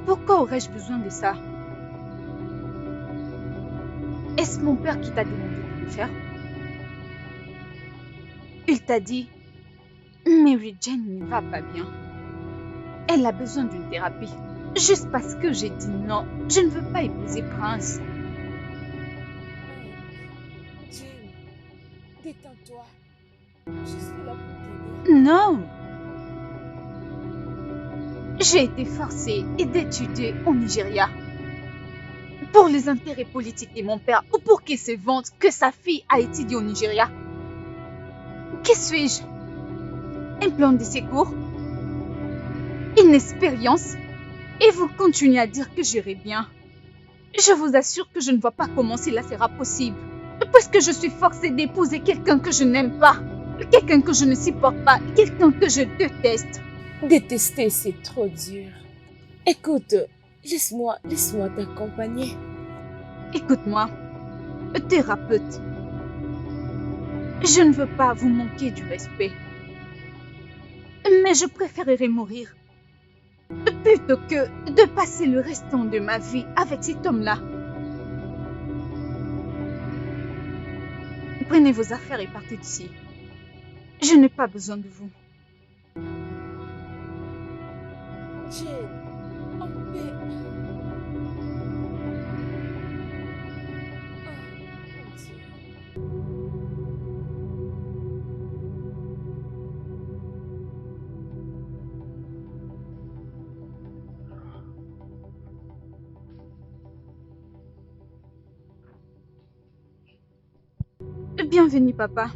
Pourquoi aurais-je besoin de ça? Est-ce mon père qui t'a demandé de le faire? Il t'a dit, Mary Jane ne va pas bien. Elle a besoin d'une thérapie. Juste parce que j'ai dit non, je ne veux pas épouser Prince. Jane, détends-toi. Je suis là pour t'aider. Non! J'ai été forcée d'étudier au Nigeria. Pour les intérêts politiques de mon père ou pour qu'il se vante que sa fille a étudié au Nigeria. Que suis-je? Un plan de secours? Une expérience? Et vous continuez à dire que j'irai bien. Je vous assure que je ne vois pas comment cela sera possible. Puisque je suis forcée d'épouser quelqu'un que je n'aime pas. Quelqu'un que je ne supporte pas. Quelqu'un que je déteste. Détester, c'est trop dur. Écoute, laisse-moi t'accompagner. Écoute-moi, thérapeute. Je ne veux pas vous manquer du respect. Mais je préférerais mourir plutôt que de passer le restant de ma vie avec cet homme-là. Prenez vos affaires et partez d'ici. Je n'ai pas besoin de vous. Jane, on peut... Oh, mon Dieu. Bienvenue, papa.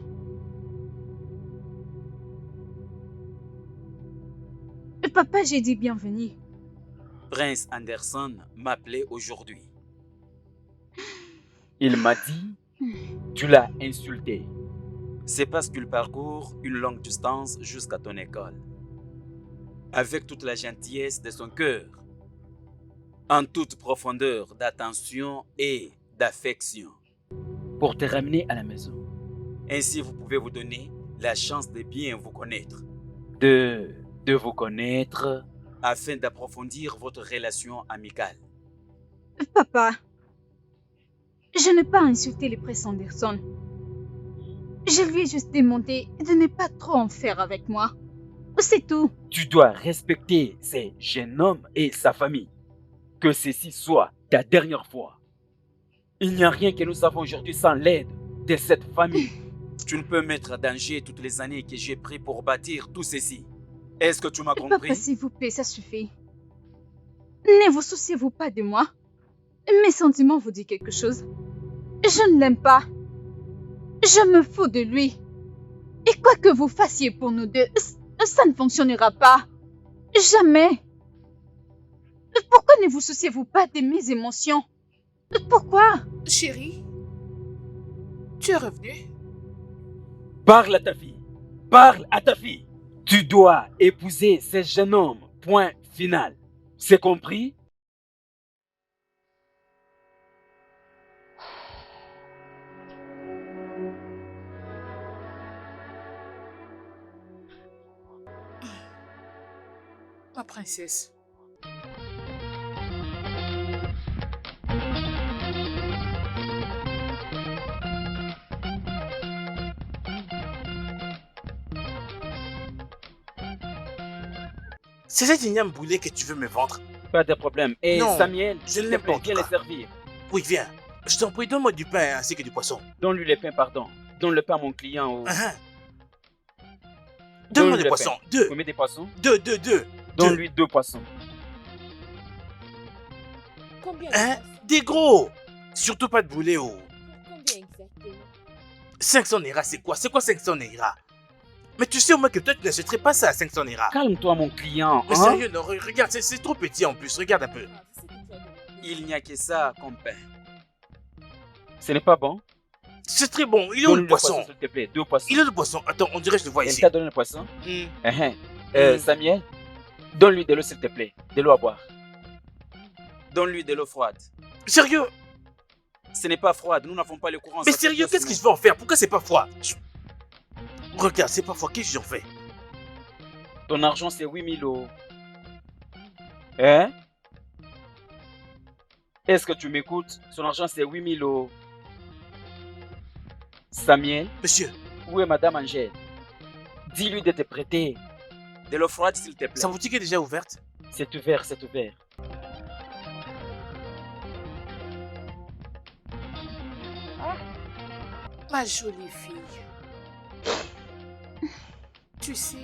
Papa, j'ai dit bienvenue. Prince Anderson m'appelait aujourd'hui. Il m'a dit, tu l'as insulté. C'est parce qu'il parcourt une longue distance jusqu'à ton école. Avec toute la gentillesse de son cœur. En toute profondeur d'attention et d'affection. Pour te ramener à la maison. Ainsi, vous pouvez vous donner la chance de bien vous connaître. De vous connaître. Afin d'approfondir votre relation amicale. Papa, je n'ai pas insulté le prince Anderson. Je lui ai juste demandé de ne pas trop en faire avec moi. C'est tout. Tu dois respecter ces jeunes hommes et sa famille. Que ceci soit ta dernière fois. Il n'y a rien que nous avons aujourd'hui sans l'aide de cette famille. Tu ne peux mettre en danger toutes les années que j'ai pris pour bâtir tout ceci. Est-ce que tu m'as compris? Papa, s'il vous plaît, ça suffit. Ne vous souciez-vous pas de moi. Mes sentiments vous disent quelque chose. Je ne l'aime pas. Je me fous de lui. Et quoi que vous fassiez pour nous deux, ça ne fonctionnera pas. Jamais. Pourquoi ne vous souciez-vous pas de mes émotions? Pourquoi? Chérie, tu es revenue? Parle à ta fille. Parle à ta fille. Tu dois épouser ce jeune homme. Point final. C'est compris? Ma princesse. C'est cet ignoble boulet que tu veux me vendre? Pas de problème. Et Non, Samuel, je s'il ne te l'aime pas, plaît, en tout viens le cas. servir. Oui, viens. Je t'en prie, donne-moi du pain ainsi que du poisson. Donne-lui le pain, pardon. Donne le pain à mon client. Ah, donne-moi le des poissons. pain. Deux. Combien de poissons? Deux. Donne-lui 2 poissons. Combien Hein? de poissons? Des gros. Surtout pas de boulet oh. Combien exactement? 500 Naira, c'est quoi? C'est quoi 500 Naira? Mais tu sais au moins que toi, tu n'achèterais pas ça à 500 Naira. Calme-toi, mon client. Mais hein? sérieux, non, regarde, c'est trop petit en plus. Regarde un peu. Ah, je sais que tu as demandé. Il n'y a que ça comme pain. Ce n'est pas bon. C'est très bon. Il est où Donne-lui le poisson? s'il te plaît. 2 poissons. Il est où le poisson? Attends, on dirait que je le vois Elle ici. t'a donné le poisson? Hmm. Samuel, donne-lui de l'eau, s'il te plaît. De l'eau à boire. Donne-lui de l'eau froide. Sérieux? Ce n'est pas froide, nous n'avons pas le courant. Mais ça sérieux, fait qu'est-ce que bien je vais en faire? Pourquoi c'est pas froid? Regarde, c'est pas froid. Qu'est-ce que j'en fais? Ton argent, c'est 8000 euros. Hein? Est-ce que tu m'écoutes? Son argent, c'est 8000 euros. Samuel, Monsieur, où est Madame Angèle? Dis-lui de te prêter. De l'eau froide, s'il te plaît. sa boutique est déjà ouverte? C'est ouvert, c'est ouvert. Ma jolie fille. Tu sais,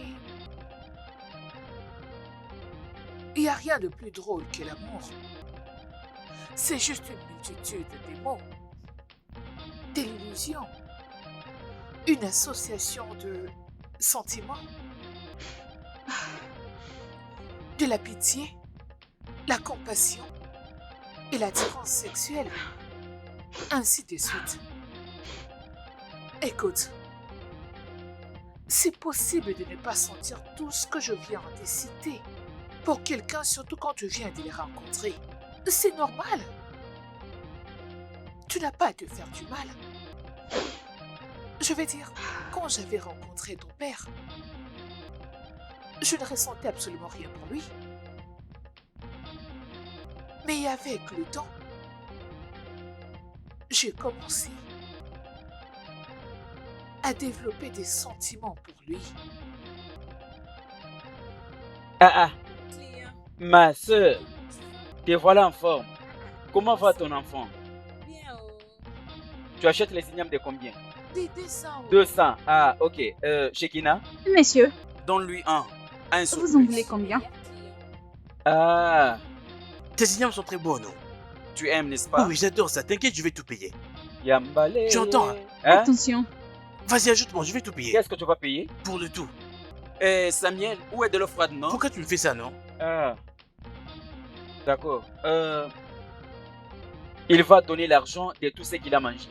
il n'y a rien de plus drôle que l'amour. C'est juste une multitude de mots, d'illusions, une association de sentiments, de la pitié, la compassion et l'attirance sexuelle, ainsi de suite. Écoute, c'est possible de ne pas sentir tout ce que je viens de citer pour quelqu'un, surtout quand tu viens de les rencontrer. C'est normal. Tu n'as pas à te faire du mal. Je veux dire, quand j'avais rencontré ton père, je ne ressentais absolument rien pour lui. Mais avec le temps, j'ai commencé à développer des sentiments pour lui. Ah, Client. ma soeur, te voilà en forme. Comment va ton enfant? Bien, oh. Tu achètes les ignames de combien? Des 200. oh. 200. Ah, ok. Shekina? Messieurs, Donne-lui un sur vous en plus. voulez combien? Bien, client. Ah, Tes ignames sont très beaux, non? Tu aimes, n'est-ce Oui, pas? oui, j'adore ça. T'inquiète, je vais tout payer. Yambale. Tu entends, hein? Hein? Attention, Vas-y, ajoute-moi, je vais tout payer. Qu'est-ce que tu vas payer? Pour le tout. Eh, Samuel, où est de l'eau froide, non? Pourquoi tu me fais ça, non? Ah, d'accord. Il va donner l'argent de tout ce qu'il a mangé.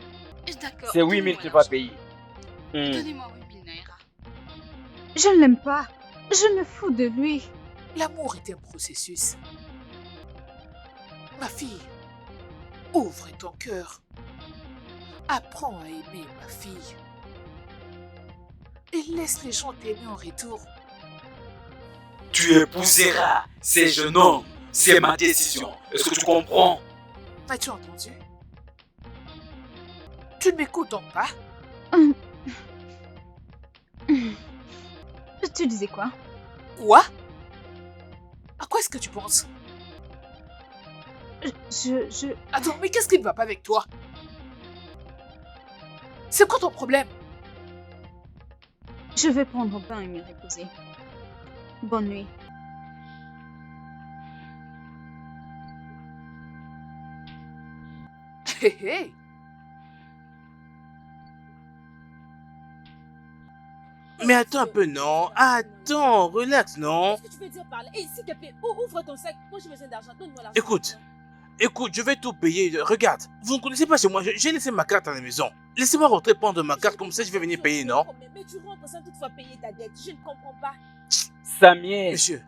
D'accord. C'est 8000 que tu vas payer. Donnez-moi 8000 naira. je ne l'aime pas. Je me fous de lui. L'amour est un processus. Ma fille, ouvre ton cœur. Apprends à aimer ma fille. Et laisse les gens t'aimer en retour. Tu épouseras ces jeunes hommes. C'est ma décision. Est-ce que tu comprends? As-tu entendu? Tu ne m'écoutes donc pas? Tu disais quoi? Quoi? À quoi est-ce que tu penses? Je... Attends, mais qu'est-ce qui ne va pas avec toi? C'est quoi ton problème? Je vais prendre bain et me reposer. Bonne nuit. Hé hé! Mais attends un peu, non? Attends, relax, non? Qu'est-ce que tu veux dire par là? Hey, s'il te plaît, ouvre ton sac. Moi, j'ai besoin d'argent. Donne-moi l'argent. Écoute. Écoute, je vais tout payer. Regarde, vous ne connaissez pas chez moi. J'ai laissé ma carte à la maison. Laissez-moi rentrer prendre ma carte, comme ça je vais venir payer, non? Mais tu rentres sans toutefois payer ta dette. Je ne comprends pas. Samuel, Monsieur,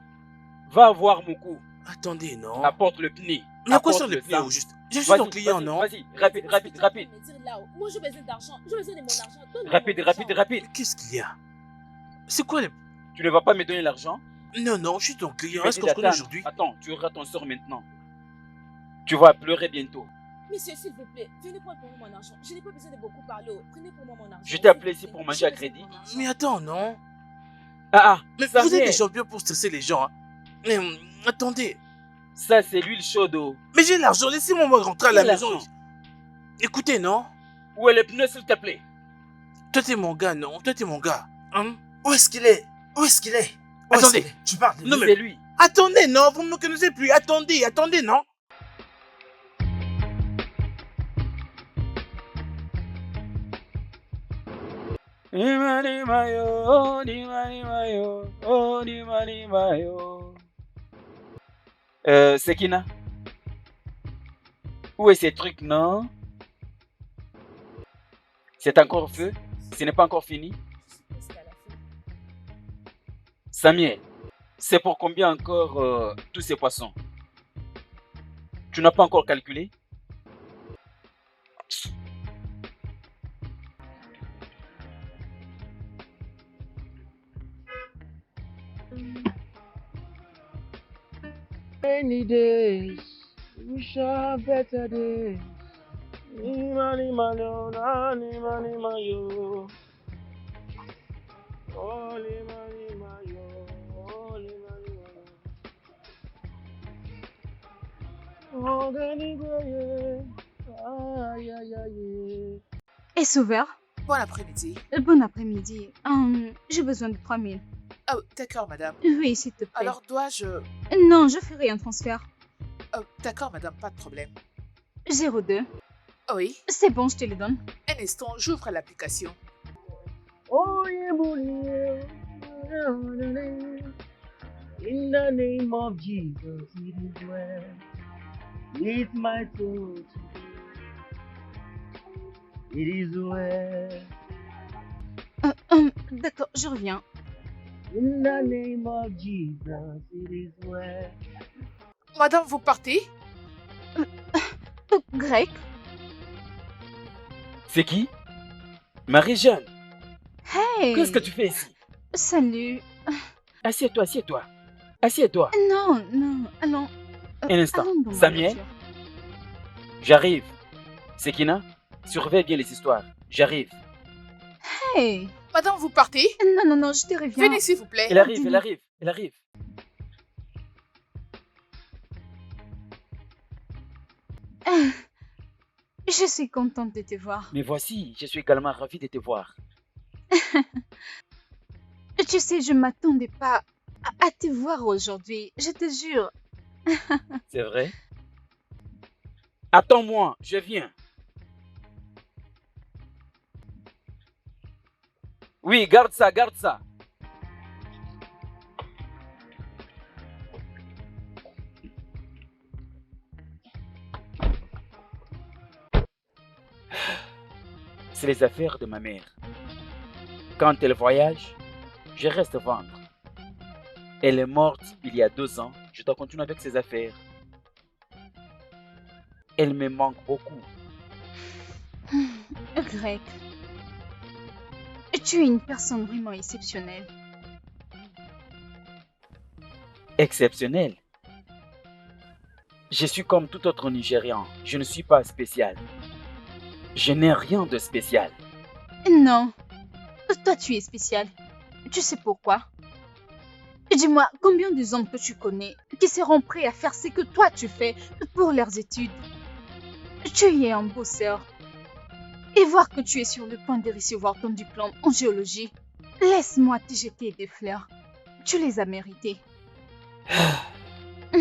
va voir Moukou. attendez, non? Apporte le pneu. Mais à quoi Apporte sont les le pneus sang. au juste? Je suis Vas-y, ton client, vas-y, non? Vas-y, rapide, rapide, rapide. Me dire là, moi, j'ai besoin d'argent. J'ai besoin de mon argent. Donne-moi Rapide, mon rapide, argent. rapide. Mais qu'est-ce qu'il y a? C'est quoi les... Tu ne vas pas me donner l'argent? Non, non, je suis ton client. Je Est-ce vais qu'on se connaît t'attendre. aujourd'hui? Attends, tu auras ton sort maintenant. Tu vas pleurer bientôt. Monsieur, s'il vous plaît, venez prendre pour moi mon argent. Je n'ai pas besoin de beaucoup parler. Prenez pour moi mon argent. Je t'ai appelé s'il ici vous pour plaît. manger à J'ai besoin de crédit. mon argent. Mais attends, non? Ah, Mais ça vous êtes vient. des champions pour stresser les gens, hein? Mais attendez. Ça, c'est l'huile chaude. Oh. Mais j'ai l'argent, laissez-moi moi rentrer à la Quel maison. argent? Écoutez, non? Où est le pneu, s'il te plaît? Toi, t'es mon gars, non? Toi, t'es mon gars. Hein? Où est-ce qu'il est? Où est-ce qu'il est? Où est-ce Attendez. qu'il est? Tu parles de Non, lui. mais- C'est lui. Attendez, non? Vous ne me connaissez plus. Attendez, attendez, non? Sekina. Où est ces trucs, non? C'est encore feu? Ce n'est pas encore fini? Je suis presque à la fin. Samuel, c'est pour combien encore tous ces poissons? Tu n'as pas encore calculé? Rainy days, Wish a better day. Imani mayo, nani mani mayo. Oli mani mayo, oli mani mayo. Ogani goye, aïe aïe aïe. Est-ce ouvert? Bon après-midi. Bon après-midi. J'ai besoin de 3000. Oh, d'accord, madame. Oui, s'il te plaît. Alors, dois-je... Non, je ferai un transfert. Oh, d'accord, madame, pas de problème. 02. Oui, C'est bon, je te le donne. un instant, j'ouvre l'application. Oh yeah, bully. In the name of Jesus, it is well. With my soul today. It is well. D'accord, je reviens. In the name of Jesus, it is well. Madame, vous partez? Greg? C'est qui? Marie-Jeanne, Hey! qu'est-ce que tu fais ici? Salut. Assieds-toi, assieds-toi. Assieds-toi. Non, non, allons. Un instant. Allons dans ma Samuel, voiture. j'arrive. Sekina, surveille bien les histoires. J'arrive. Hey! Madame, vous partez? Non, non, non, je te reviens. Venez, s'il vous plaît. Elle arrive, elle arrive, elle arrive. Je suis contente de te voir. Mais voici, je suis également ravi de te voir. Tu sais, je m'attendais pas à te voir aujourd'hui. Je te jure. C'est vrai? Attends-moi, je viens. Oui, garde ça, garde ça. C'est les affaires de ma mère. Quand elle voyage, je reste vendre. Elle est morte il y a 2 ans. Je dois continuer avec ses affaires. Elle me manque beaucoup. Greg, tu es une personne vraiment exceptionnelle. Exceptionnelle. Je suis comme tout autre Nigérian. Je ne suis pas spécial. Je n'ai rien de spécial. Non, toi tu es spécial. Tu sais pourquoi? Dis-moi, combien des hommes que tu connais qui seront prêts à faire ce que toi tu fais pour leurs études? Tu es un bosseur. Et voir que tu es sur le point de recevoir ton diplôme en géologie, laisse-moi te jeter des fleurs. Tu les as méritées.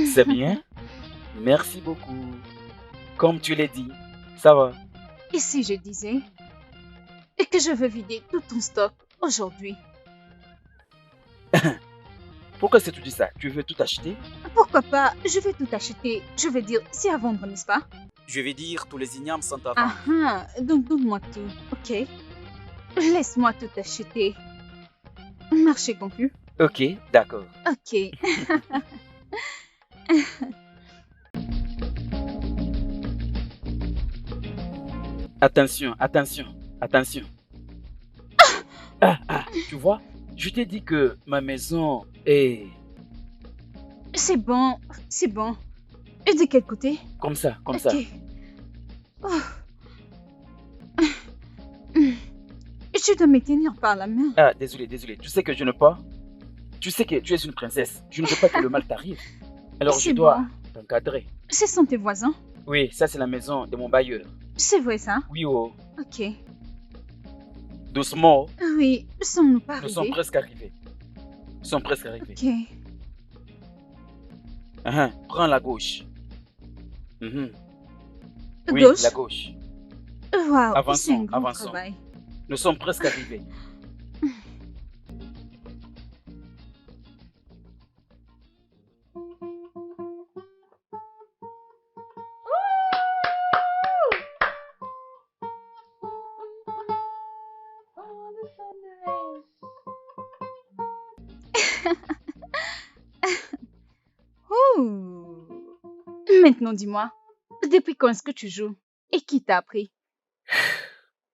C'est bien. Merci beaucoup. Comme tu l'as dit, ça va. Et si je disais que je veux vider tout ton stock aujourd'hui? Pourquoi est-ce que tu dis ça? Tu veux tout acheter? Pourquoi pas? Je vais tout acheter. Je veux dire, c'est à vendre, n'est-ce pas? Je vais dire, tous les ignames sont à vendre. Ah ah, donc donne-moi tout, ok? Laisse-moi tout acheter. Marché conclu. Ok, d'accord. Ok. Attention, attention, attention. Tu vois, je t'ai dit que ma maison est C'est bon, c'est bon. Et de quel côté? comme ça, comme Ok. ça. Oh. Tu dois me tenir par la main. Ah, désolé, désolé. Tu sais que je ne peux pas. Tu sais que tu es une princesse. Je ne veux pas que le mal t'arrive. Alors je C'est dois bon. t'encadrer. Ce sont tes voisins? Oui, ça c'est la maison de mon bailleur. C'est vrai ça? Oui, oh. Ok. Doucement, Oui, sommes-nous pas nous sommes arrivés? presque arrivés. Nous sommes presque arrivés. Ok. Prends la gauche. Oui, Gauche? la gauche. Waouh, c'est Avançons, un grand avançons. travail. Nous sommes presque arrivés. Ouh. Maintenant dis-moi, depuis quand est-ce que tu joues? Et qui t'a appris?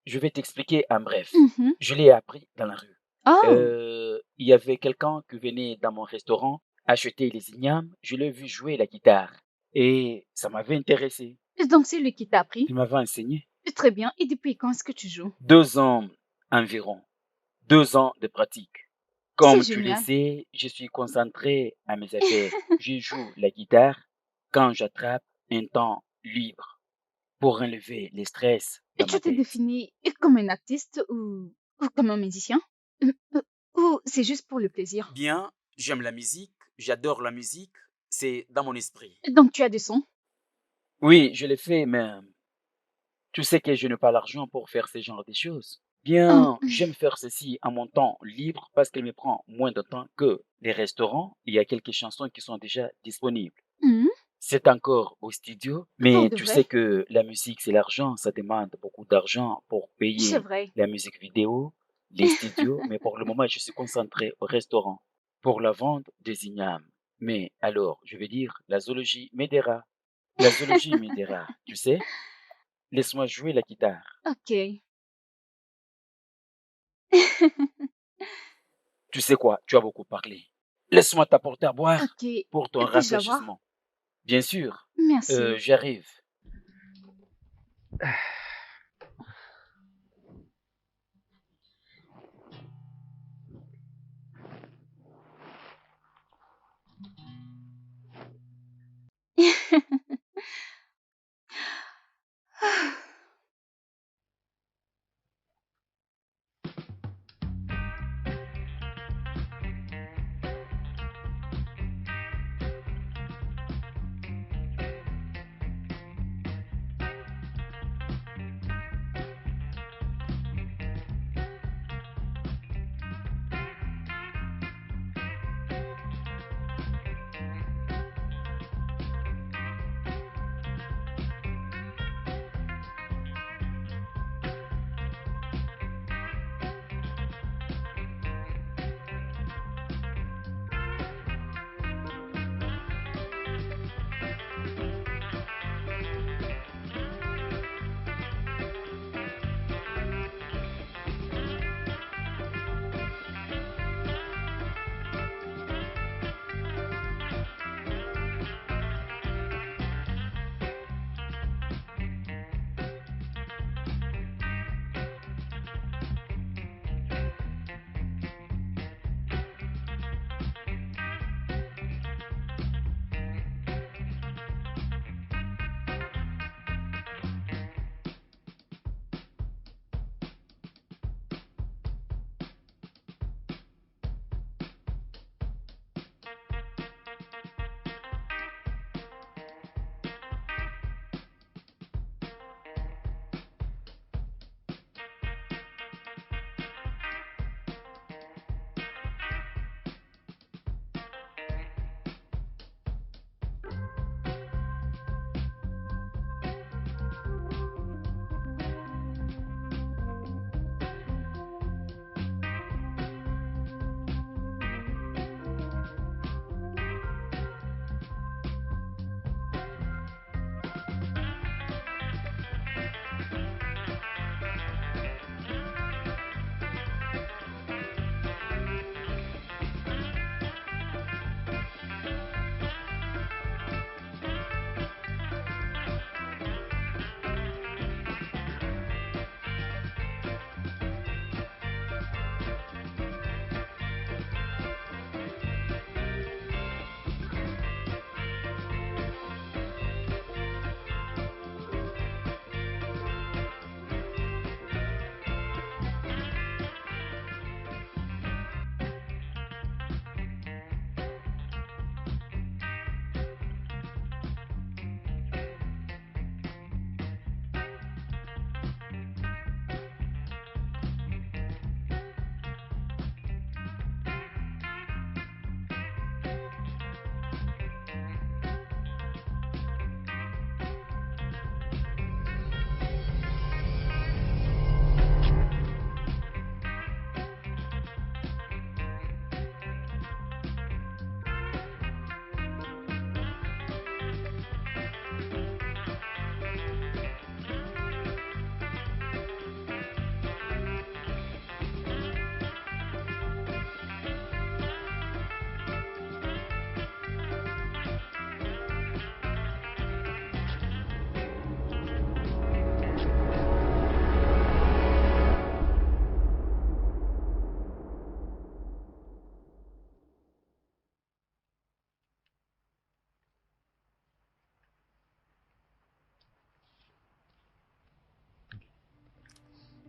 Je vais t'expliquer en bref. Mhm. Je l'ai appris dans la rue. Oh, Il y avait quelqu'un qui venait dans mon restaurant acheter les ignames. Je l'ai vu jouer la guitare. Et ça m'avait intéressé. Donc c'est lui qui t'a appris. Il m'avait enseigné. Très bien. Et depuis quand est-ce que tu joues? 2 ans environ. 2 ans de pratique. C'est Comme tu le génial. sais, je suis concentré à mes affaires. Je joue la guitare quand j'attrape un temps libre pour enlever le stress Et dans tu ma t'es tête. défini comme un artiste ou comme un musicien? Ou c'est juste pour le plaisir? Bien, j'aime la musique, j'adore la musique, c'est dans mon esprit. Donc tu as des sons? Oui, je l'ai fait, mais tu sais que je n'ai pas l'argent pour faire ce genre de choses. Oh, Bien, j'aime faire ceci à mon temps libre parce qu'il me prend moins de temps que les restaurants. Il y a quelques chansons qui sont déjà disponibles. mhm. C'est encore au studio, Pour mais de tu vrai? sais que la musique, c'est l'argent. Ça demande beaucoup d'argent pour C'est payer vrai. la musique vidéo, les studios. Mais pour le moment, je suis concentré au restaurant pour la vente des ignames. Mais alors, je vais dire, la zoologie m'aidera. La zoologie m'aidera, tu sais? Laisse-moi jouer la guitare. Ok. Tu sais quoi? Tu as beaucoup parlé. Laisse-moi t'apporter à boire Ok. pour ton Puis-je l'avoir? rafraîchissement. Bien sûr, Merci. j'arrive.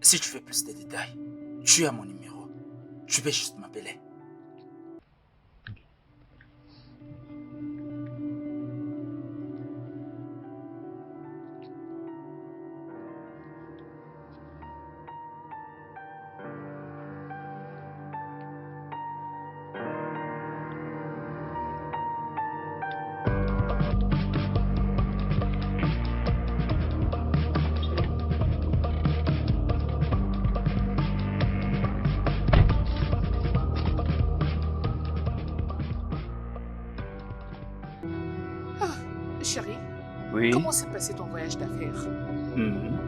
Si tu veux plus de détails, tu as mon numéro. Tu peux juste m'appeler. Chérie, Oui. comment s'est passé ton voyage d'affaires? Mhm.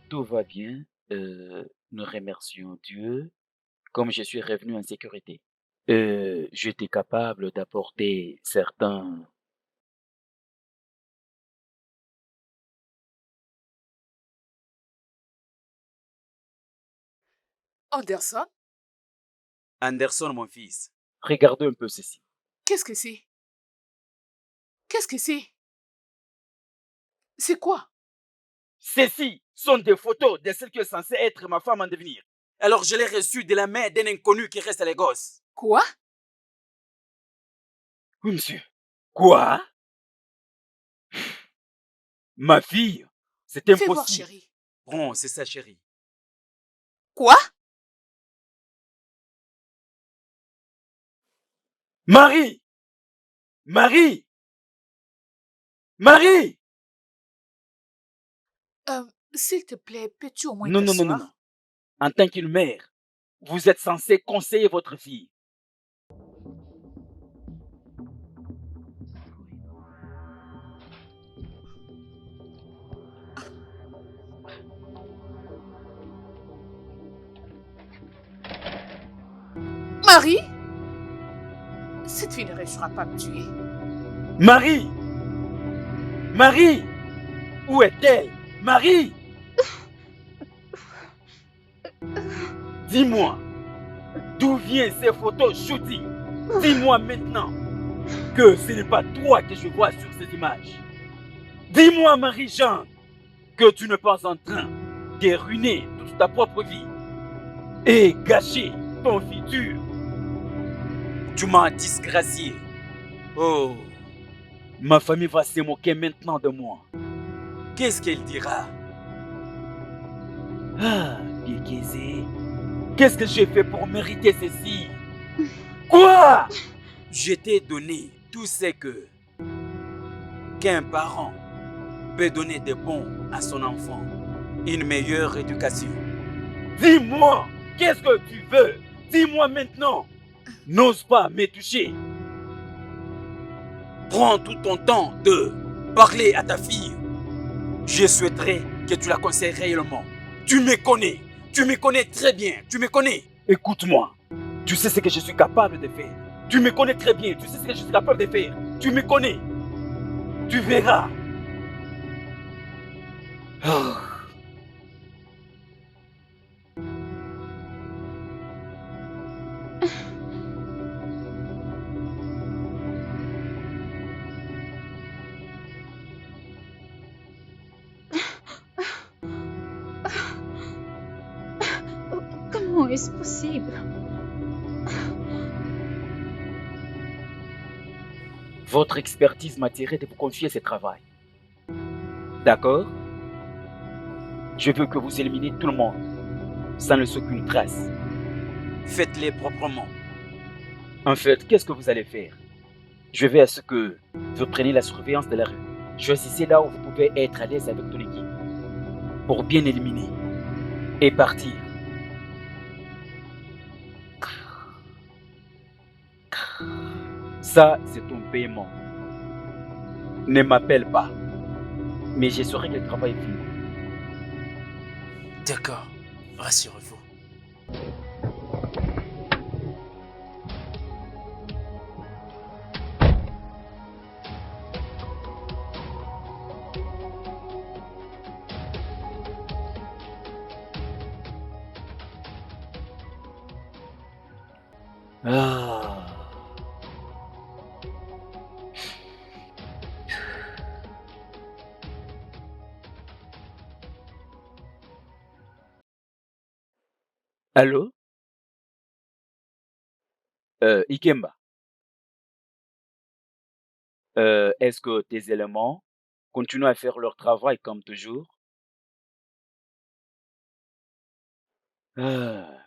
Tout va bien. Nous remercions Dieu. Comme je suis revenu en sécurité, j'étais capable d'apporter certains... Anderson, Anderson, mon fils. Regardez un peu ceci. qu'est-ce que c'est? Qu'est-ce que c'est? C'est quoi? Ceci sont des photos de celle qui est censée être ma femme en devenir. Alors je l'ai reçu de la main d'un inconnu qui reste à Lagos. Quoi? Oui, monsieur. Quoi? Ma fille? C'est Fais voir, impossible. chérie. Bon, c'est ça, chérie. Quoi? Marie! Marie! Marie! S'il te plaît, peux-tu au moins Non, non, non, non, t'asseoir? non. En tant qu'une mère, vous êtes censé conseiller votre fille. Marie? Cette fille ne réussira pas à me tuer. Marie! Marie! Où est-elle? Marie! Dis-moi, d'où viennent ces photos shooting? Dis-moi maintenant que ce n'est pas toi que je vois sur ces images. Dis-moi, Marie-Jeanne, que tu n'es pas en train de ruiner toute ta propre vie et gâcher ton futur. Tu m'as disgracié. Oh, Ma famille va se moquer maintenant de moi. qu'est-ce qu'elle dira? Ah, Gekese, qu'est-ce que j'ai fait pour mériter ceci? Quoi? Je t'ai donné tout ce qu'un parent peut donner de bon à son enfant. Une meilleure éducation. Dis-moi, qu'est-ce que tu veux? Dis-moi maintenant. N'ose pas me toucher. Prends tout ton temps de parler à ta fille. Je souhaiterais que tu la conseilles réellement. Tu me connais très bien, tu me connais. Écoute-moi, tu sais ce que je suis capable de faire. Tu me connais très bien, tu sais ce que je suis capable de faire. Tu me connais. Tu verras. Oh. Comment est-ce possible? Votre expertise m'a tiré de vous confier ce travail. D'accord? Je veux que vous éliminiez tout le monde, sans laisser aucune trace. Faites-les proprement. En fait, qu'est-ce que vous allez faire? Je veux à ce que vous preniez la surveillance de la rue. Choisissez là où vous pouvez être à l'aise avec ton équipe, pour bien éliminer et partir. Ça, c'est ton paiement. Ne m'appelle pas, mais je saurai que le travail est fini. D'accord, rassurez-vous. Ah. Allô? Ikemba, est-ce que tes éléments continuent à faire leur travail comme toujours?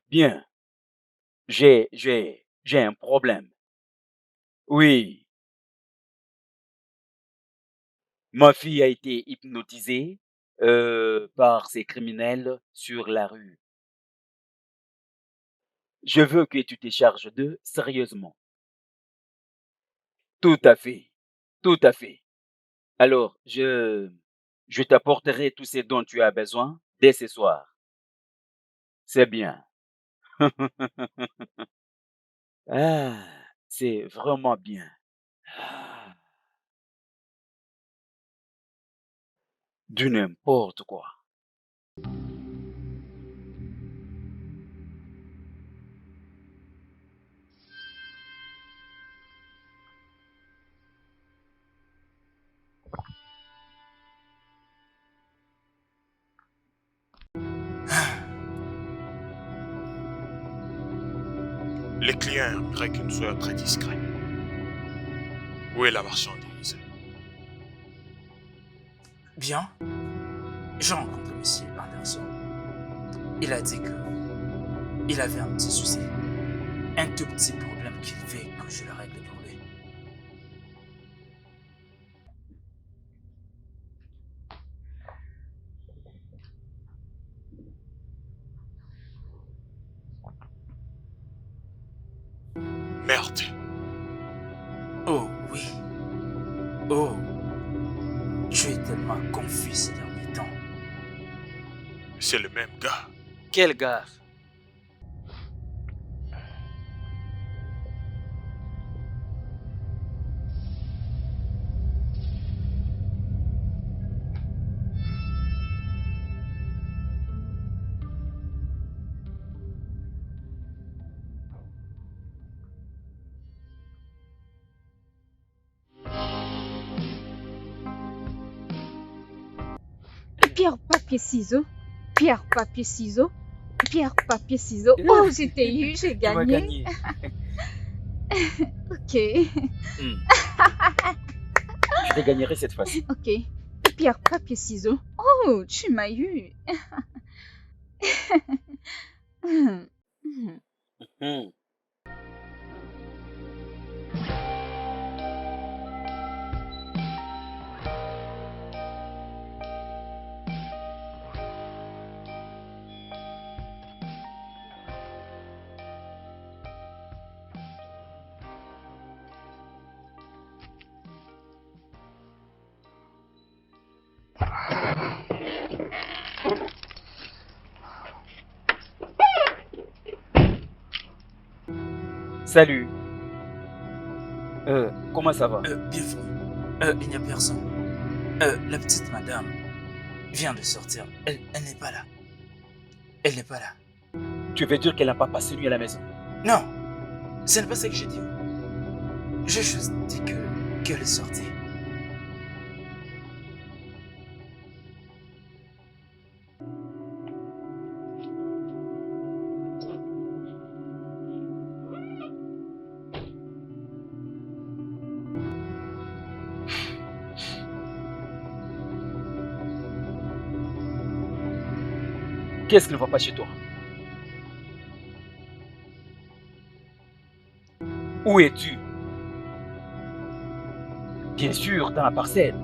Bien, j'ai un problème. Oui, ma fille a été hypnotisée, par ces criminels sur la rue. Je veux que tu te charges d'eux sérieusement. Tout à fait, tout à fait. Alors, je t'apporterai tout ce dont tu as besoin dès ce soir. C'est bien. Ah, c'est vraiment bien. Ah, du n'importe quoi. Les clients aimeraient que nous soyons très discrets. Où est la marchandise? Bien. J'ai rencontré Monsieur Anderson. Il a dit que il avait un petit souci. Un tout petit problème qu'il veut que je le règle pour lui. Merde. Oh oui. Oh. Tu es tellement confus ces derniers temps. C'est le même gars. Quel gars? Pierre, papier, ciseaux. Pierre, papier, ciseaux. Pierre, papier, ciseaux. Oh, j'ai eu, j'ai Tu vas gagné. gagner. Ok, Hmm. Je te gagnerai cette fois-ci. ok. Pierre, papier, ciseaux. Oh, tu m'as eu. Hmm. Salut. Comment ça va? Bienvenue. Il n'y a personne. La petite madame vient de sortir. Elle n'est pas là. Elle n'est pas là. Tu veux dire qu'elle n'a pas passé nuit à la maison? Non, ce n'est pas ça que j'ai dit. J'ai juste dit qu'elle est sortie. Qu'est-ce qui ne va pas chez toi? Où es-tu? Bien sûr, dans la parcelle.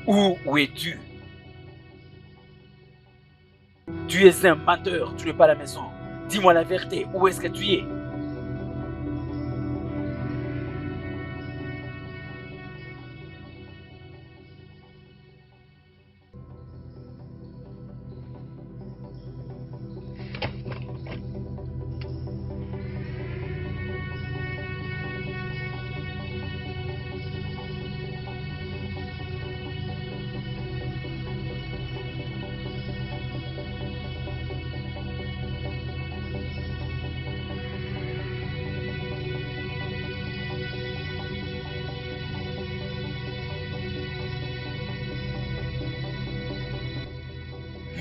Où es-tu? Tu es un menteur, tu n'es pas à la maison. Dis-moi la vérité, où est-ce que tu es?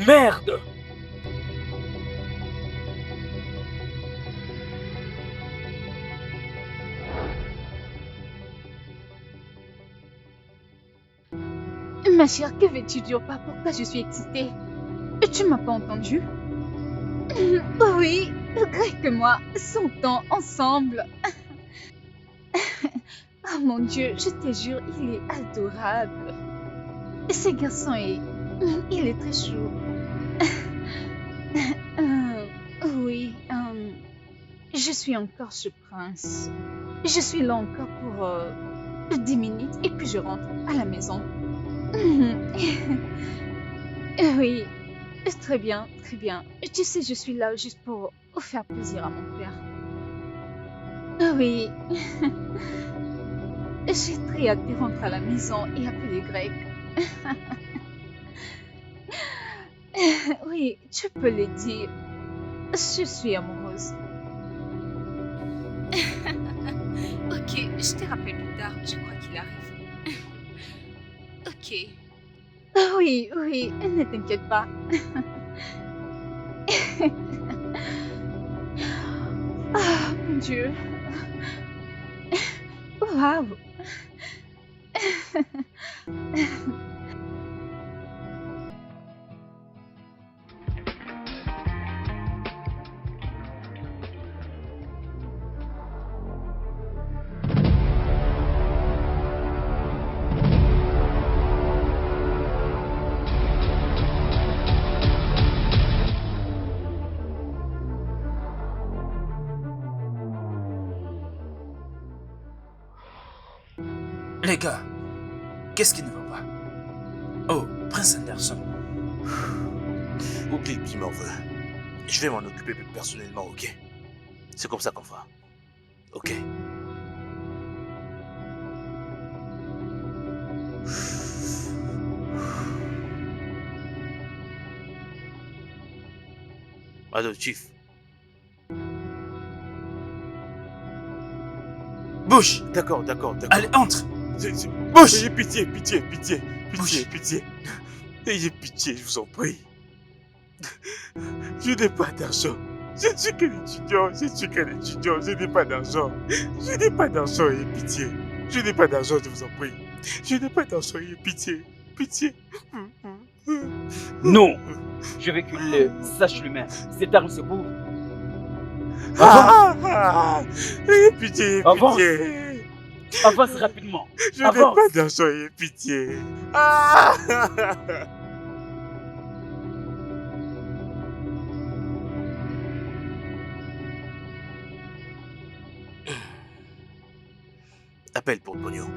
Merde! Ma chère, que veux-tu dire par pourquoi je suis excitée? Tu m'as pas entendu? Oui, Greg et moi sommes ensemble. Oh mon Dieu, je te jure, il est adorable. Ce garçon il est très chou. Oui, je suis encore chez Prince. Je suis là encore pour 10 minutes et puis je rentre à la maison. Oui, très bien, très bien. Tu sais, je suis là juste pour faire plaisir à mon père. Oui. J'ai très hâte de rentrer à la maison et appeler Greg. Oui, tu peux le dire. Je suis amoureuse. Ok, je te rappelle plus tard. Je crois qu'il arrive. Ok. Oui, oui, ne t'inquiète pas. Ah, mon Dieu. Waouh. Les gars, qu'est-ce qui ne va pas? Oh, Prince Anderson. Oublie qui m'en veut. Je vais m'en occuper personnellement, ok? C'est comme ça qu'on fera. Ok. Allô, Chief. Bouge! D'accord, d'accord, d'accord. Allez, entre! Bouge! Ayez pitié, pitié, pitié, pitié, Bouge. pitié. Ayez pitié, je vous en prie. Je n'ai pas d'argent. Je ne suis qu'un étudiant, je n'ai pas d'argent. Je n'ai pas d'argent, ayez pitié. Je n'ai pas d'argent, je vous en prie. Je n'ai pas d'argent, ayez pitié, pitié. Non! Je veux qu'il le sache lui-même. Cette arme, c'est pour... Ayez pitié, ayez Avance. pitié. Avance rapidement. Je n'ai Avance. pas d'argent, ayez pitié. Ah! Appelle pour le pognon.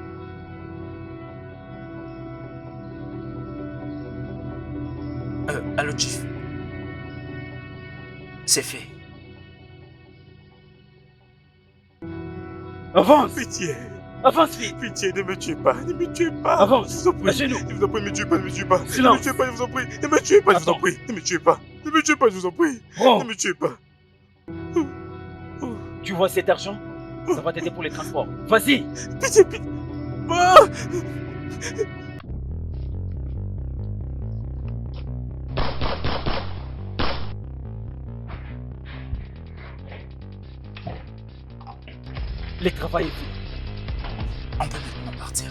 Allô, Chief. C'est fait. Avance. Pitié. Avance vite. Pitié, ne me tuez pas, ne me tuez pas. Avance. Je vous en prie. À genoux. Je vous en prie, ne me tuez pas, ne me tuez pas. Silence. Ne me tuez pas, je vous en prie. Ne me tuez pas, je vous en Attends. prie. Ne me tuez pas. Ne me tuez pas, je vous en prie. Prends. Ne me tuez pas. Tu vois cet argent? Ça va t'aider pour les transports. Vas-y. Pitié, pitié. Ah! Le travail est fini. On peut maintenant partir.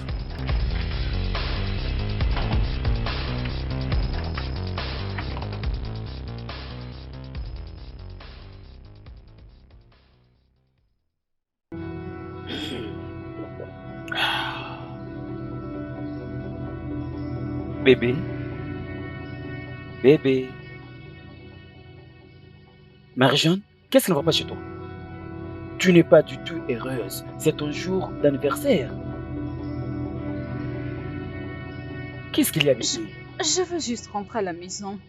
Bébé. Bébé. Marie-Jeanne, qu'est-ce qui ne va pas chez toi? Tu n'es pas du tout heureuse. C'est ton jour d'anniversaire. Qu'est-ce qu'il y a, bébé? Je veux juste rentrer à la maison.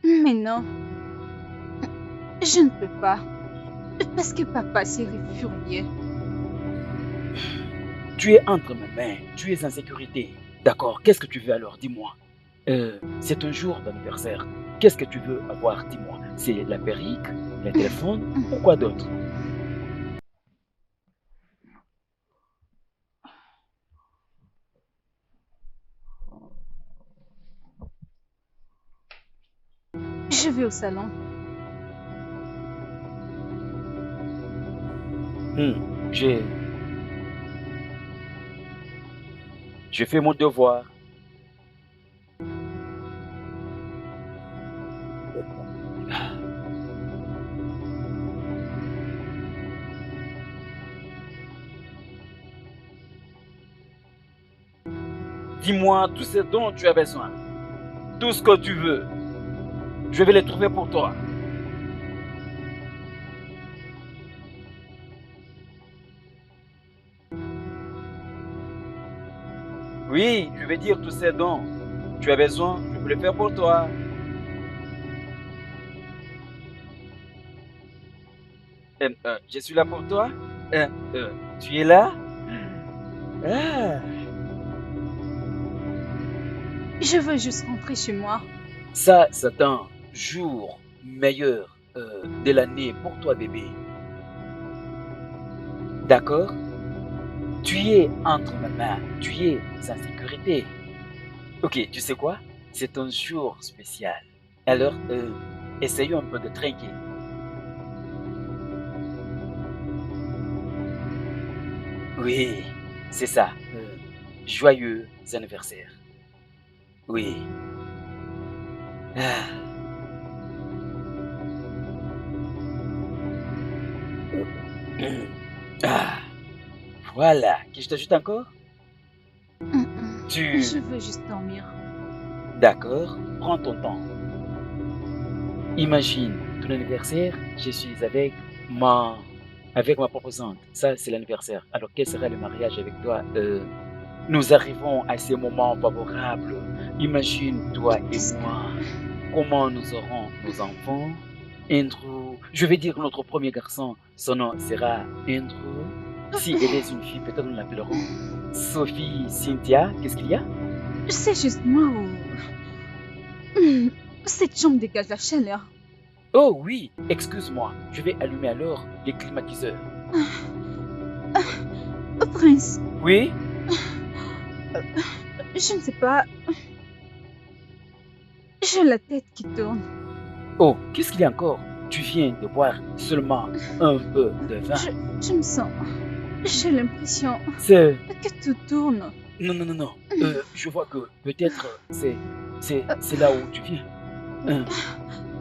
Mais non. Je ne peux pas. Parce que papa serait furieux. Tu es entre mes mains. Tu es en sécurité. D'accord, qu'est-ce que tu veux alors? Dis-moi. C'est ton jour d'anniversaire. Qu'est-ce que tu veux avoir? Dis-moi. C'est la perruque, le téléphone ou quoi d'autre? Je vais au salon. J'ai fait mon devoir. Dis-moi tout ce dont tu as besoin. Tout ce que tu veux. Je vais les trouver pour toi. Oui, je vais dire tout ce dont tu as besoin. Je peux le faire pour toi. Je suis là pour toi. Tu es là? Ah. Je veux juste rentrer chez moi. Ça, c'est un jour meilleur de l'année pour toi, bébé. D'accord? Tu es entre mes mains. Tu es en sécurité. Ok, tu sais quoi? C'est un jour spécial. Alors, essayons un peu de trinquer. Oui, c'est ça. Joyeux anniversaire. Oui. Ah. Ah. Voilà. Que je t'ajoute encore? Tu... Je veux juste dormir. D'accord. Prends ton temps. Imagine ton anniversaire, je suis avec ma proposante. Ça, c'est l'anniversaire. Alors, quel sera le mariage avec toi? Nous arrivons à ces moments favorables. Imagine toi et moi. Comment nous aurons nos enfants? Andrew, je vais dire notre premier garçon, son nom sera Andrew. Si elle est une fille, peut-être nous l'appellerons Sophie, Cynthia. Qu'est-ce qu'il y a? C'est juste moi ou... Cette chambre dégage la chaleur. Oh oui, excuse-moi. Je vais allumer alors les climatiseurs. Prince, Oui? je ne sais pas. J'ai la tête qui tourne. Oh, qu'est-ce qu'il y a encore? Tu viens de boire seulement un peu de vin. Je me sens... J'ai l'impression C'est... que tout tourne. Non. Je vois que peut-être c'est là où tu viens.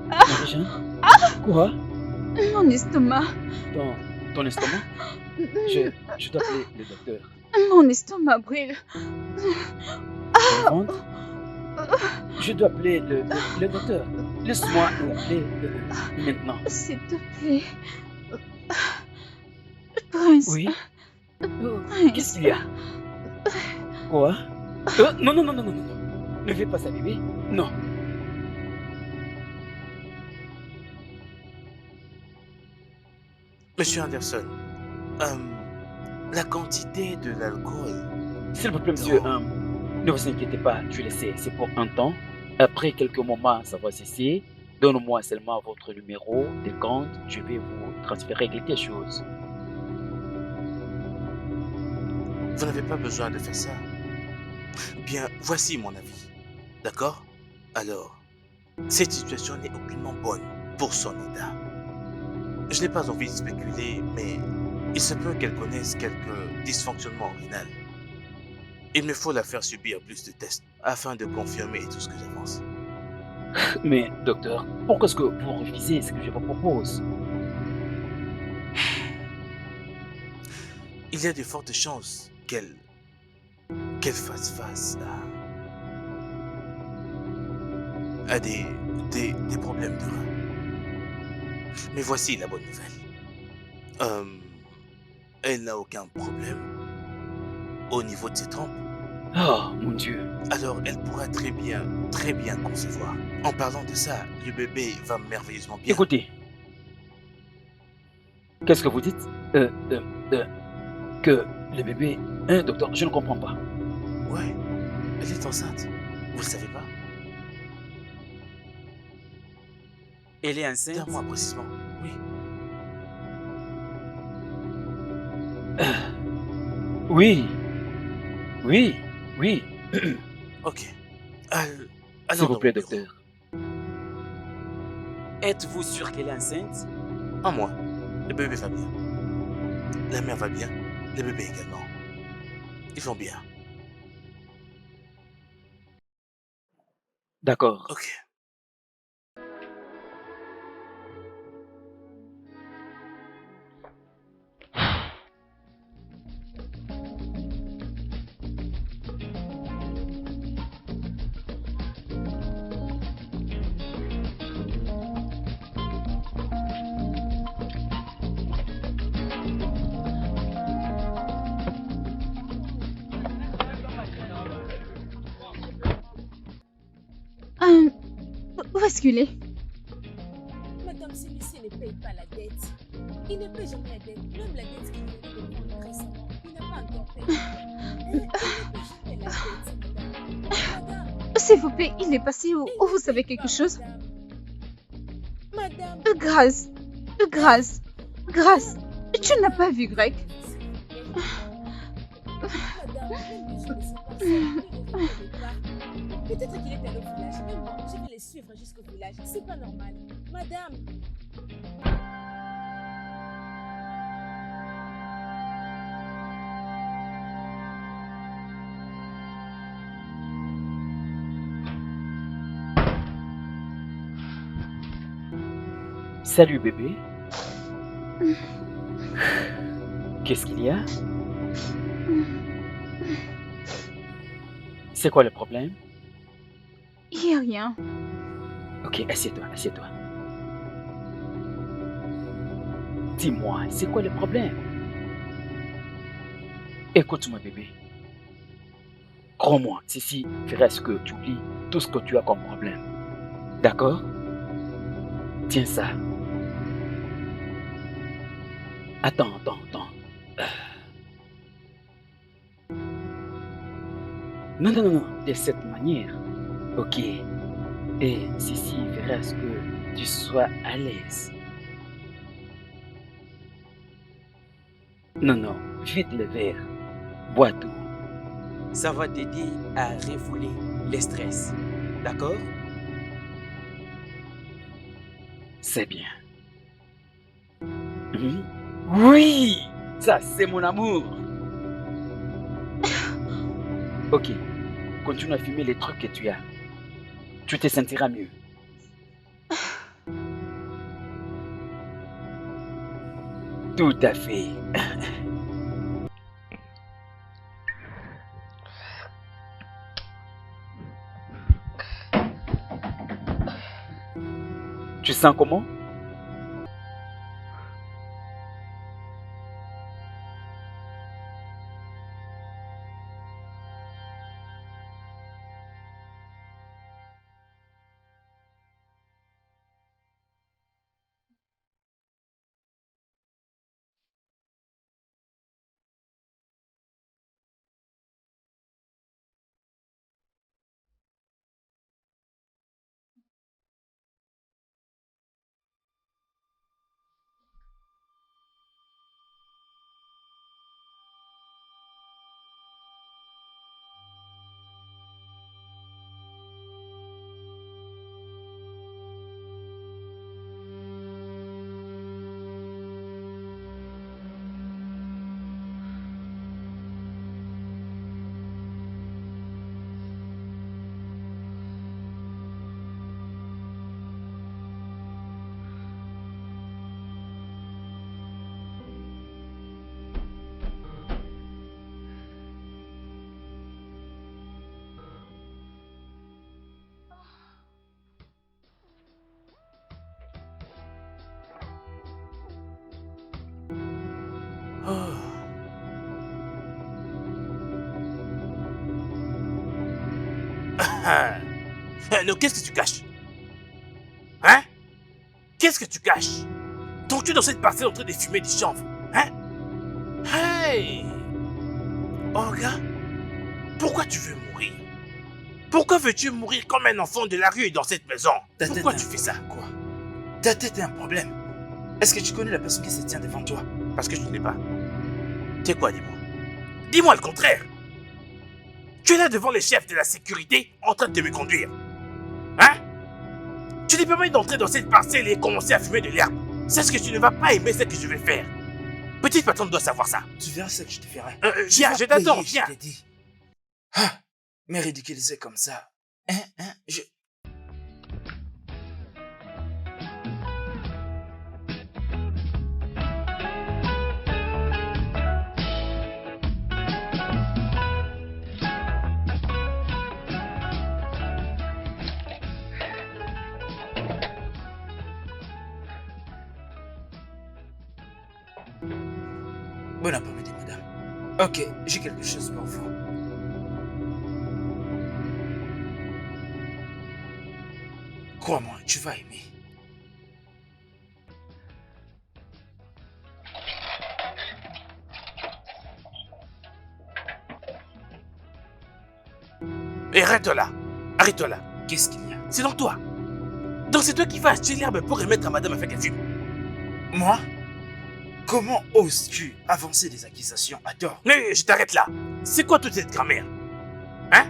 Marie-Jeanne? Quoi? Mon estomac. Ton estomac? Je dois appeler le docteur. Mon estomac brûle. Ton ventre? Je dois appeler le docteur. Laisse-moi l'appeler maintenant. S'il te plaît. Prince. Oui? Prince. Qu'est-ce qu'il y a? Quoi? Non. Ne fais pas ça, bébé. Non. Monsieur Anderson, la quantité de l'alcool... S'il vous plaît, monsieur, ne vous inquiétez pas, je le sais, c'est pour un temps. Après quelques moments, ça va cesser. Donnez-moi seulement votre numéro de compte, je vais vous transférer quelque chose. Vous n'avez pas besoin de faire ça. Bien, voici mon avis. D'accord? Alors, cette situation n'est aucunement bonne pour son état. Je n'ai pas envie de spéculer, mais il se peut qu'elle connaisse quelques dysfonctionnements rénaux. Il me faut la faire subir plus de tests afin de confirmer tout ce que j'avance. Mais, docteur, pourquoi est-ce que vous refusez ce que je vous propose? Il y a de fortes chances qu'elle fasse face à des problèmes de rein. Mais voici la bonne nouvelle. Elle n'a aucun problème au niveau de ses trompes. Oh, mon Dieu. Alors, elle pourra très bien concevoir. En parlant de ça, le bébé va merveilleusement bien. Écoutez. Qu'est-ce que vous dites? Que le bébé... Hein, docteur, je ne comprends pas. Ouais, elle est enceinte. Vous le savez pas? Elle est enceinte? D'un mois précisément, oui. Oui. Ok. S'il vous plaît, docteur. Êtes-vous sûr qu'elle est enceinte? À moi, le bébé va bien. La mère va bien, le bébé également. Ils vont bien. D'accord. Ok. Où est-ce qu'il est? Madame, celui-ci ne paye pas la dette. Il ne paye jamais la dette. Même la dette qu'il venait de prendre récemment, il n'a pas encore payé. Il ne paye jamais la dette, madame. Madame, S'il vous plaît, il est passé où? il Vous ne savez paye quelque pas, chose? madame. Grâce, Grâce, Grâce, tu n'as pas vu Greg? Madame, même les gens ne sont pas seuls, ne le reconnaissent pas. Peut-être qu'il est allé au village, mais moi, je vais les suivre jusqu'au village. C'est pas normal. Madame, Salut bébé. Qu'est-ce qu'il y a? C'est quoi le problème? Il n'y a rien. Ok, assieds-toi, assieds-toi. Dis-moi, c'est quoi le problème? Écoute-moi bébé. Crois-moi, ceci fera ce que tu oublies tout ce que tu as comme problème. D'accord? Tiens ça. Attends. Non, de cette manière. Ok. Et ceci fera ce que tu sois à l'aise. Non, vite le verre. Bois tout. Ça va t'aider à refouler le stress. D'accord? C'est bien. Oui! Ça, c'est mon amour. Ok. Continue à fumer les trucs que tu as. Tu te sentiras mieux. Tout à fait. Tu sens comment? Non, qu'est-ce que tu caches? Hein? Qu'est-ce que tu caches? Donc tu es dans cette parcelle en train de fumer du chanvre, hein? Hey! Olga, pourquoi tu veux mourir? Pourquoi veux-tu mourir comme un enfant de la rue dans cette maison? Pourquoi tu fais ça? Quoi? Ta tête est un problème. Est-ce que tu connais la personne qui se tient devant toi? Parce que je ne l'ai pas. Tu sais quoi, dis-moi? Dis-moi le contraire! Tu es là devant les chefs de la sécurité en train de me conduire. Hein? Tu te permets d'entrer dans cette parcelle et commencer à fumer de l'herbe. Sache que tu ne vas pas aimer ce que je vais faire. Petite patronne doit savoir ça. Tu verras ce que je te ferai. Viens, je t'attends, payer, viens. Je t'ai dit. Ah, mais ridiculiser comme ça. Je... Bon après-midi, madame. Ok, j'ai quelque chose pour vous. Crois-moi, tu vas aimer. Et arrête-toi là. Arrête-toi là. Qu'est-ce qu'il y a? C'est donc toi. Donc c'est toi qui vas acheter l'herbe pour remettre à madame afin qu'elle fume. Moi? Comment oses-tu avancer des accusations à tort? Mais je t'arrête là. C'est quoi toute cette grammaire? Hein?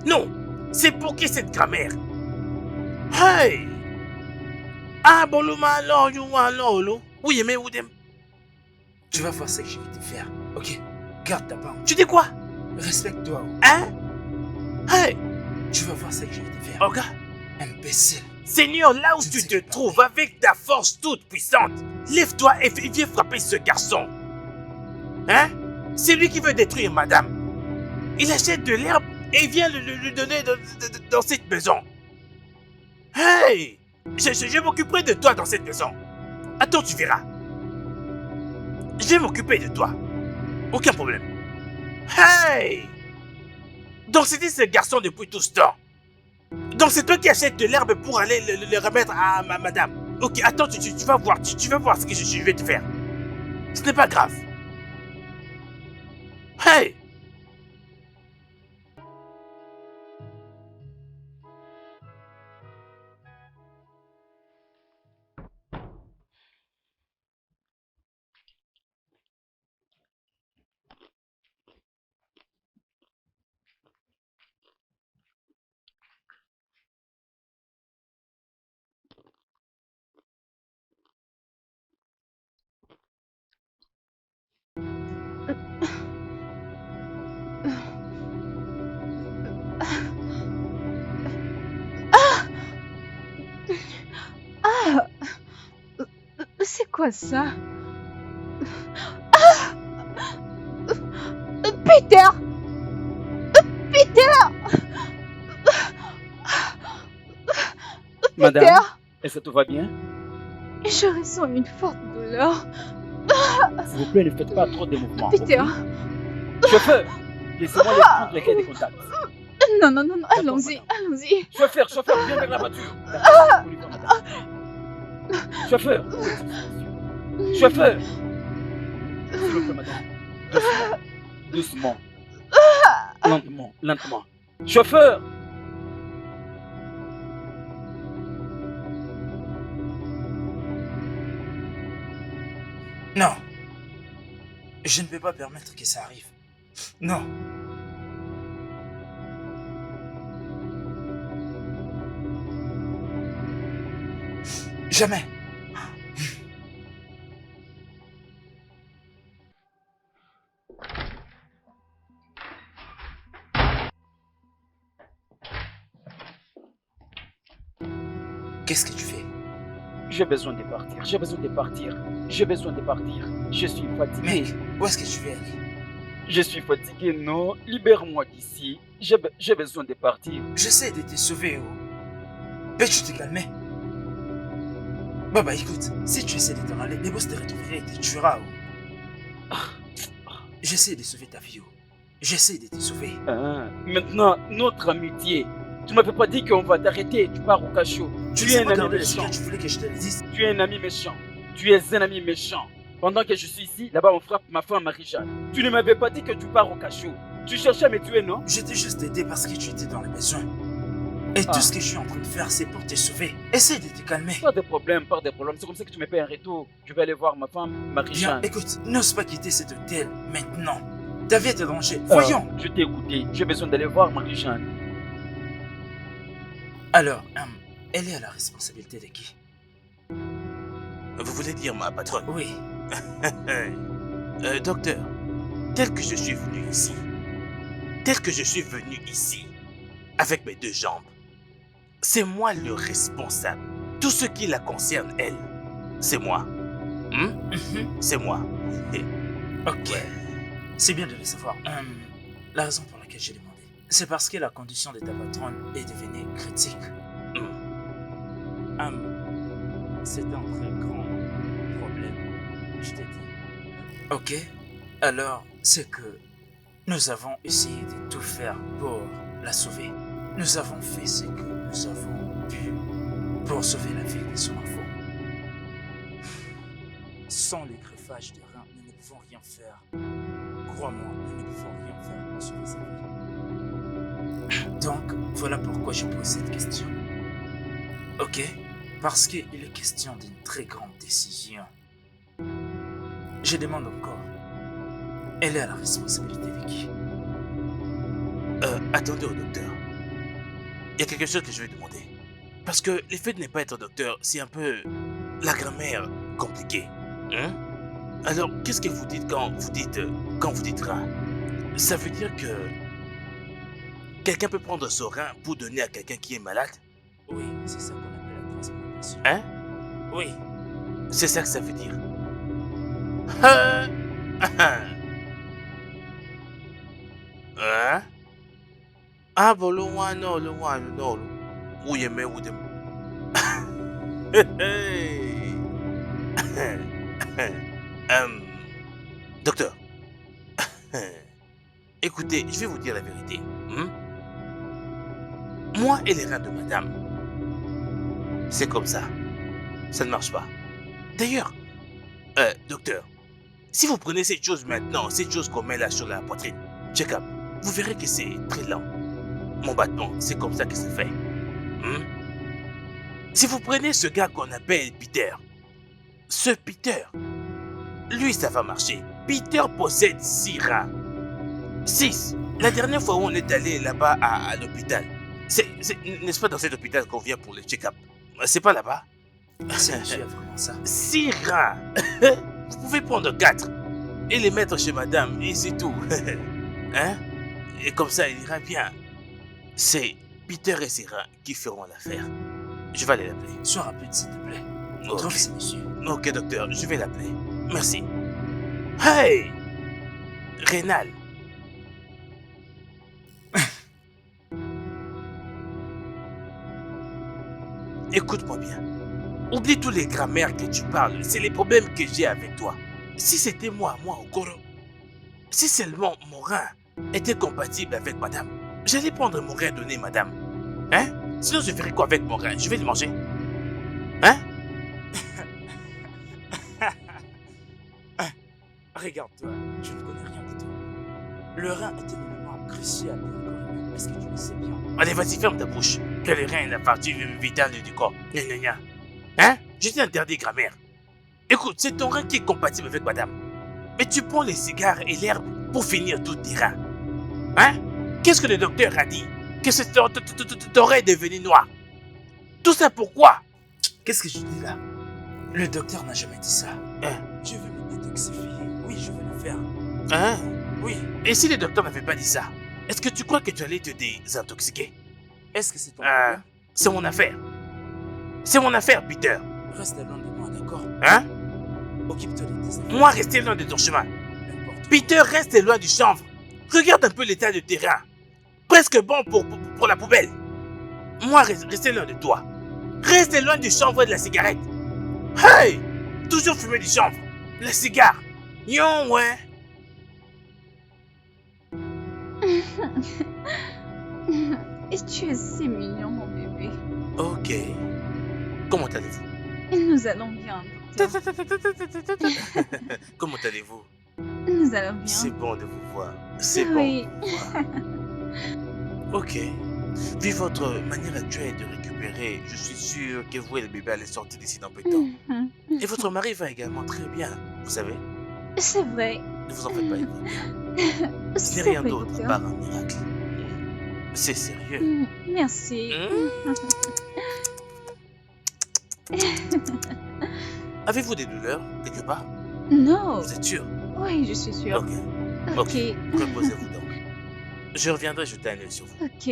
Non. C'est pour qui cette grammaire? Hey! Ah, bon, le malon, oui, mais où dem? Tu vas voir ce que je vais te faire. Ok, garde ta parole. Tu dis quoi? Respecte-toi. Hein? Hey! Tu vas voir ce que je vais te faire. Oh, gars. Imbécile. Seigneur, là où tu te trouves, avec ta force toute puissante, lève-toi et viens frapper ce garçon. Hein? C'est lui qui veut détruire madame. Il achète de l'herbe et il vient le donner dans cette maison. Hey! Je m'occuperai de toi dans cette maison. Attends, tu verras. Je vais m'occuper de toi. Aucun problème. Hey! Donc c'était ce garçon depuis tout ce temps. Donc c'est toi qui achètes de l'herbe pour aller le remettre à ma madame. Ok, attends, tu vas voir. Tu vas voir ce que je vais te faire. Ce n'est pas grave. Hey! C'est quoi ça? Ah! Peter! Peter! Madame, Peter! est-ce que tout va bien? Je ressens une forte douleur. S'il vous plaît, ne faites pas trop de mouvements. Peter! ok? Chauffeur, laissez-moi les prendre les clés de contact. Non, allons-y, madame. allons-y. Chauffeur, viens vers la voiture. D'accord, on y va, madame. Chauffeur, chauffeur. S'il vous plaît, madame. Doucement. Lentement. Chauffeur! Non. Je ne peux pas permettre que ça arrive. Non. Jamais. Qu'est-ce que tu fais? J'ai besoin de partir. Je suis fatigué. Mec, où est-ce que tu veux aller? Je suis fatigué, non. Libère-moi d'ici. J'ai besoin de partir. J'essaie de te sauver, oh. Peux-tu te calmer? Bah écoute, si tu essaies de t'en aller, les boss te retrouveraient et te tuera, oh. J'essaie de sauver ta vie, oh. J'essaie de te sauver. Maintenant, notre amitié. Tu m'avais pas dit qu'on va t'arrêter, tu pars au cachot. Tu es un ami méchant. Tu voulais que je te le dise? Tu es un ami méchant. Tu es un ami méchant. Pendant que je suis ici, là-bas on frappe ma femme Marie-Jeanne. Tu ne m'avais pas dit que tu pars au cachot. Tu cherchais à me tuer, non? Je t'ai juste aidé parce que tu étais dans les besoins. Et tout ce que je suis en train de faire, c'est pour te sauver. Essaye de te calmer. Pas de problème. C'est comme ça que tu me payes un retour. Je vais aller voir ma femme Marie-Jeanne. Bien, écoute, n'ose pas quitter cet hôtel maintenant. Ta vie est en danger. Voyons. Je t'ai écouté. J'ai besoin d'aller voir Marie-Jeanne. Alors, Elle est à la responsabilité de qui? Vous voulez dire ma patronne? Oui. Docteur, tel que je suis venu ici, avec mes 2 jambes, c'est moi le responsable. Tout ce qui la concerne, elle, c'est moi. C'est moi. Et- Ok. Ouais. C'est bien de le savoir. La raison pour laquelle j'ai demandé, c'est parce que la condition de ta patronne est devenue critique. C'est un très grand problème, je t'ai dit. Ok. Alors, c'est que nous avons essayé de tout faire pour la sauver. Nous avons fait ce que nous avons pu pour sauver la vie de son enfant. Sans le greffage de rein, nous ne pouvons rien faire. Crois-moi, nous ne pouvons rien faire pour sauver sa vie. Donc, voilà pourquoi je pose cette question. Ok? Parce qu'il est question d'une très grande décision. Je demande encore. Elle est à la responsabilité de qui? Attendez au docteur. Il y a quelque chose que je vais demander. Parce que le fait de ne pas être docteur, c'est un peu la grammaire compliquée. Alors, qu'est-ce que vous dites quand vous dites rein? Ça veut dire que quelqu'un peut prendre son rein pour donner à quelqu'un qui est malade? Oui, c'est ça qu'on appelle la transplantation. Hein? Oui. C'est ça que ça veut dire. Hein? Ah bon, le one, non. Où y est, mais où de... Docteur, écoutez, je vais vous dire la vérité. Moi et les reins de madame, c'est comme ça. Ça ne marche pas. D'ailleurs, docteur, si vous prenez cette chose maintenant, cette chose qu'on met là sur la poitrine, check-up, vous verrez que c'est très lent. Mon battement, c'est comme ça que c'est fait. Si vous prenez ce gars qu'on appelle Peter, ce Peter, lui ça va marcher. Peter possède 6 reins. 6. La dernière fois où on est allé là-bas à l'hôpital, n'est-ce pas dans cet hôpital qu'on vient pour le check-up? C'est pas là-bas? C'est vraiment ça. 6 reins. Vous pouvez prendre 4 et les mettre chez madame et c'est tout. Hein? Et comme ça, il ira bien. C'est Peter et ses reins qui feront l'affaire. Je vais aller l'appeler. Sois rapide, s'il te plaît. Ok. Trouve ce monsieur. Ok, docteur, je vais l'appeler. Merci. Hey! Rénal. Écoute-moi bien. Oublie tous les grammaires que tu parles. C'est les problèmes que j'ai avec toi. Si c'était moi, Okoro, si seulement mon rein était compatible avec madame, j'allais prendre mon rein donné madame. Hein? Sinon, je ferais quoi avec mon rein? Je vais le manger. Hein? Regarde-toi, je ne connais rien de tout. Le rein est un élément crucial pour le corps humain. Est-ce que tu le sais bien? Allez, vas-y, ferme ta bouche. Que le rein est la partie vitale du corps. Gna. Hein? Je t'ai interdit grammaire. Écoute, c'est ton rein qui est compatible avec madame. Mais tu prends les cigares et l'herbe pour finir tous tes reins. Hein? Qu'est-ce que le docteur a dit? Que ton rein est devenu noir. Tout ça pourquoi? Qu'est-ce que je dis là? Le docteur n'a jamais dit ça. Hein? Je veux me détoxifier. Oui, je vais le faire. Hein? Oui. Et si le docteur n'avait pas dit ça, est-ce que tu crois que tu allais te désintoxiquer? Est-ce que c'est ton problème? C'est mon affaire. C'est mon affaire, Peter. Reste loin de moi, d'accord? Hein? Occupe-toi de tes affaires. Moi, rester loin de ton chemin. N'importe. Peter, reste loin du chanvre. Regarde un peu l'état de terrain. Presque bon pour la poubelle. Moi, rester loin de toi. Reste loin du chanvre et de la cigarette. Hey! Toujours fumer du chanvre. La cigare. Yon, ouais. Et tu es si mignon, mon bébé. Ok. Comment allez-vous? Nous allons bien, docteur. Comment allez-vous? Nous allons bien. C'est bon de vous voir. C'est Oui. bon de vous voir. Ok. Vu votre manière actuelle de récupérer, je suis sûr que vous et le bébé allez sortir d'ici dans peu de temps. Mhm. Et votre mari va également très bien, vous savez. C'est vrai. Ne vous en faites pas, il va bien. Ce C'est n'est rien vrai, d'autre docteur. par un miracle. C'est sérieux. Merci. Avez-vous des douleurs quelque part? Non. Vous êtes sûr? Oui, je suis sûre. Ok. Ok. Reposez-vous donc. Je reviendrai jeter un œil sur vous. Ok.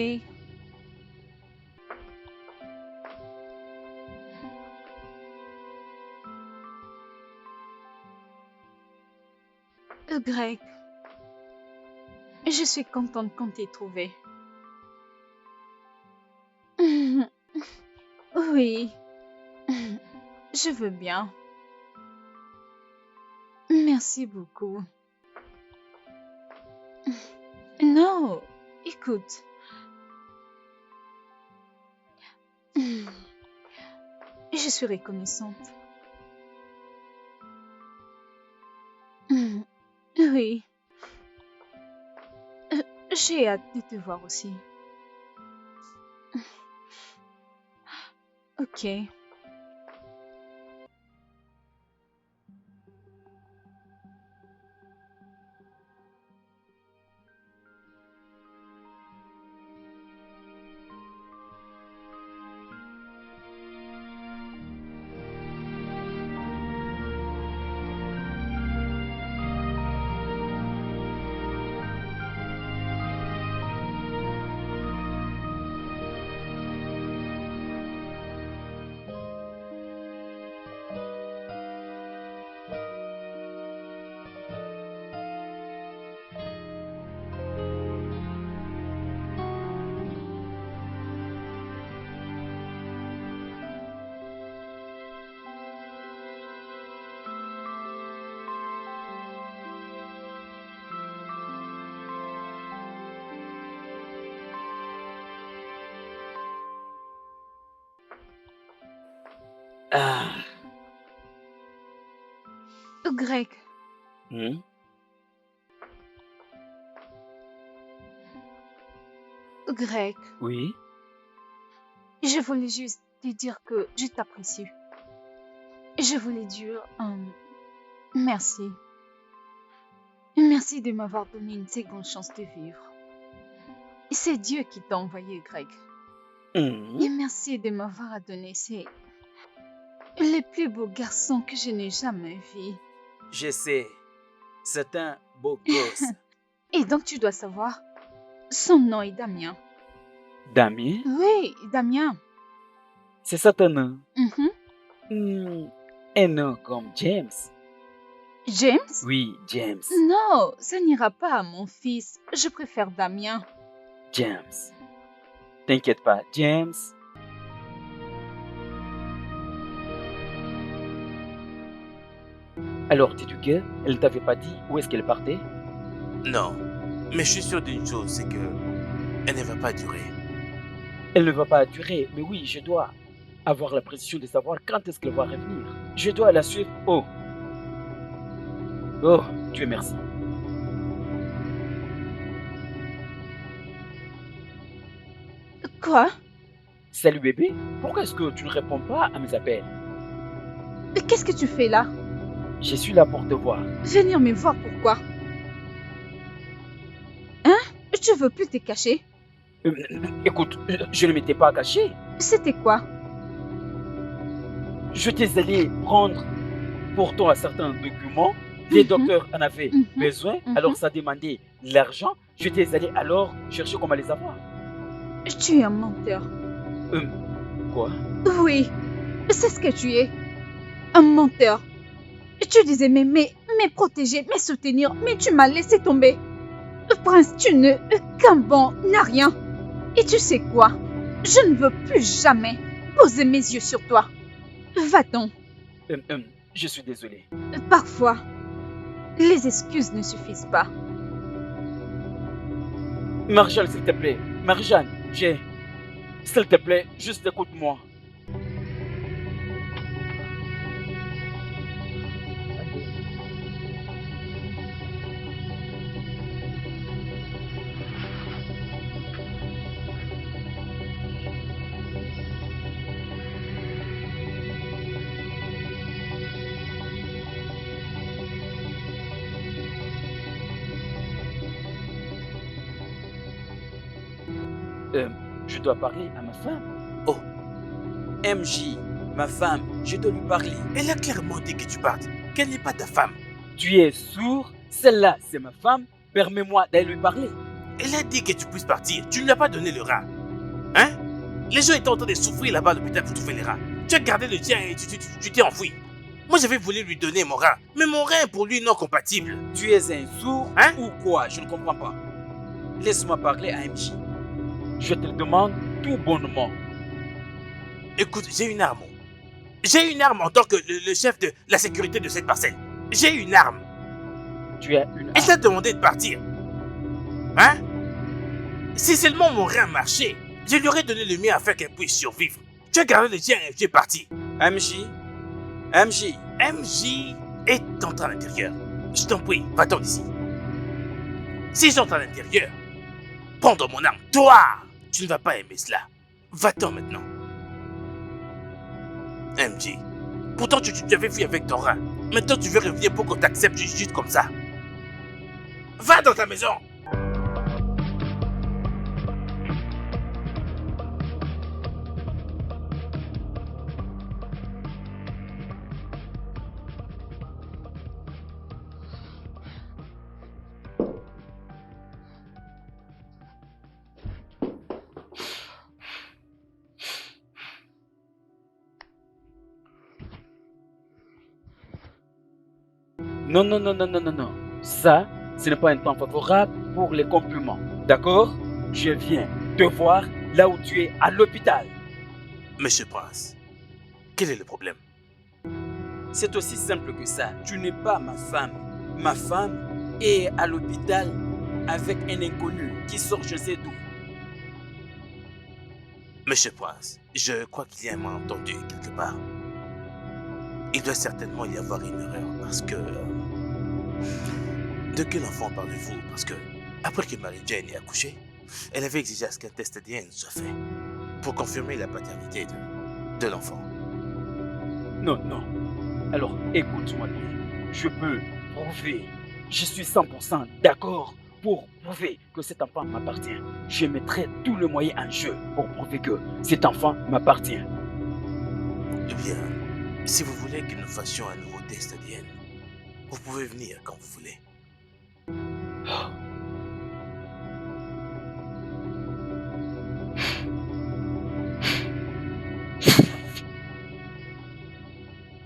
Greg, je suis contente qu'on t'ait trouvé. Oui, je veux bien. Merci beaucoup. Non, écoute. Je suis reconnaissante. Oui. J'ai hâte de te voir aussi. Ok. Ah. Greg, Hmm? Greg, Oui? je voulais juste te dire que je t'apprécie. Je voulais dire merci. Merci de m'avoir donné une seconde chance de vivre. C'est Dieu qui t'a envoyé, Greg. Hmm? Et merci de m'avoir donné le plus beau garçon que je n'ai jamais vu. Je sais, c'est un beau gosse. Et donc tu dois savoir, son nom est Damien. Damien? Oui, Damien. C'est ça ton nom? Mhm. Un nom comme James? James? Oui, James. Non, ça n'ira pas à mon fils. Je préfère Damien. James. T'inquiète pas, James. Alors, dis-tu que elle t'avait pas dit où est-ce qu'elle partait? Non. Mais je suis sûr d'une chose, c'est que elle ne va pas durer. Elle ne va pas durer, mais oui, je dois avoir la précision de savoir quand est-ce qu'elle va revenir. Je dois la suivre. Oh. Oh, Dieu merci. Quoi? Salut bébé, pourquoi est-ce que tu ne réponds pas à mes appels? Qu'est-ce que tu fais là? Je suis là pour te voir. Venir me voir pourquoi? Hein? Tu veux plus te cacher? Écoute, je ne m'étais pas caché. C'était quoi? Je t'ai allé prendre pour toi certains documents. Les docteurs en avaient besoin, alors ça demandait l'argent. Je t'ai allé alors chercher comment les avoir. Tu es un menteur. Quoi? Oui, c'est ce que tu es. Un menteur. Tu disais m'aimer, me protéger, me soutenir, mais tu m'as laissé tomber. Prince, tu ne... qu'un bon n'a rien. Et tu sais quoi? Je ne veux plus jamais poser mes yeux sur toi. Va-t'en. Je suis désolé. Parfois, les excuses ne suffisent pas. Marjane, s'il te plaît. Marjane, s'il te plaît, juste écoute-moi. Je dois parler à ma femme. Oh, MJ ma femme, je dois lui parler. Elle a clairement dit que tu partes, qu'elle n'est pas ta femme. Tu es sourd? Celle-là, c'est ma femme. Permets-moi d'aller lui parler. Elle a dit que tu puisses partir, tu ne lui as pas donné le rat. Hein? Les gens étaient en train de souffrir là-bas à l'hôpital pour trouver les rats. Tu as gardé le tien et tu t'es enfoui. Moi j'avais voulu lui donner mon rat, mais mon rat est pour lui non compatible. Tu es un sourd Hein? ou quoi? Je ne comprends pas. Laisse-moi parler à MJ. Je te le demande tout bonnement. Écoute, j'ai une arme. J'ai une arme en tant que le chef de la sécurité de cette parcelle. J'ai une arme. Tu as une Elle t'a demandé de partir. Hein? Si seulement mon rein marchait, je lui aurais donné le mien afin qu'elle puisse survivre. Tu as gardé le tien et tu es parti. MJ, MJ est entré à l'intérieur. Je t'en prie, va-t'en d'ici. Si j'entre à l'intérieur, prends mon arme. Toi, tu ne vas pas aimer cela. Va-t'en maintenant. MJ, pourtant tu avais fui avec ton rein. Maintenant tu veux revenir pour qu'on t'accepte juste comme ça. Va dans ta maison. Non, non, non, non, non, non, non. Ça, ce n'est pas un temps favorable pour les compliments. D'accord? Je viens te voir là où tu es, à l'hôpital. Monsieur Prince, quel est le problème? c'est aussi simple que ça. Tu n'es pas ma femme. Ma femme est à l'hôpital avec un inconnu qui sort je sais d'où. Monsieur Prince, je crois qu'il y a un malentendu quelque part. Il doit certainement y avoir une erreur parce que... De quel enfant parlez-vous? Parce que, après que Marie-Jane ait accouché, elle avait exigé à ce qu'un test ADN soit fait pour confirmer la paternité de l'enfant. Non, non. Alors, écoute-moi bien. Je peux prouver. Je suis 100% d'accord pour prouver que cet enfant m'appartient. Je mettrai tous les moyens en jeu pour prouver que cet enfant m'appartient. Eh bien, si vous voulez que nous fassions un nouveau test ADN, vous pouvez venir quand vous voulez.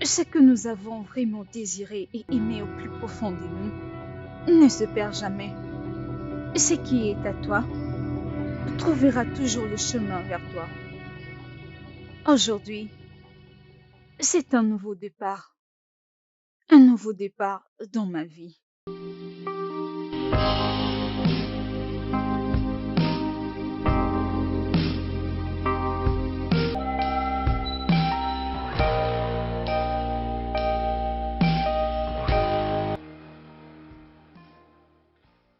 Ce que nous avons vraiment désiré et aimé au plus profond de nous ne se perd jamais. Ce qui est à toi trouvera toujours le chemin vers toi. Aujourd'hui, c'est un nouveau départ. Un nouveau départ dans ma vie.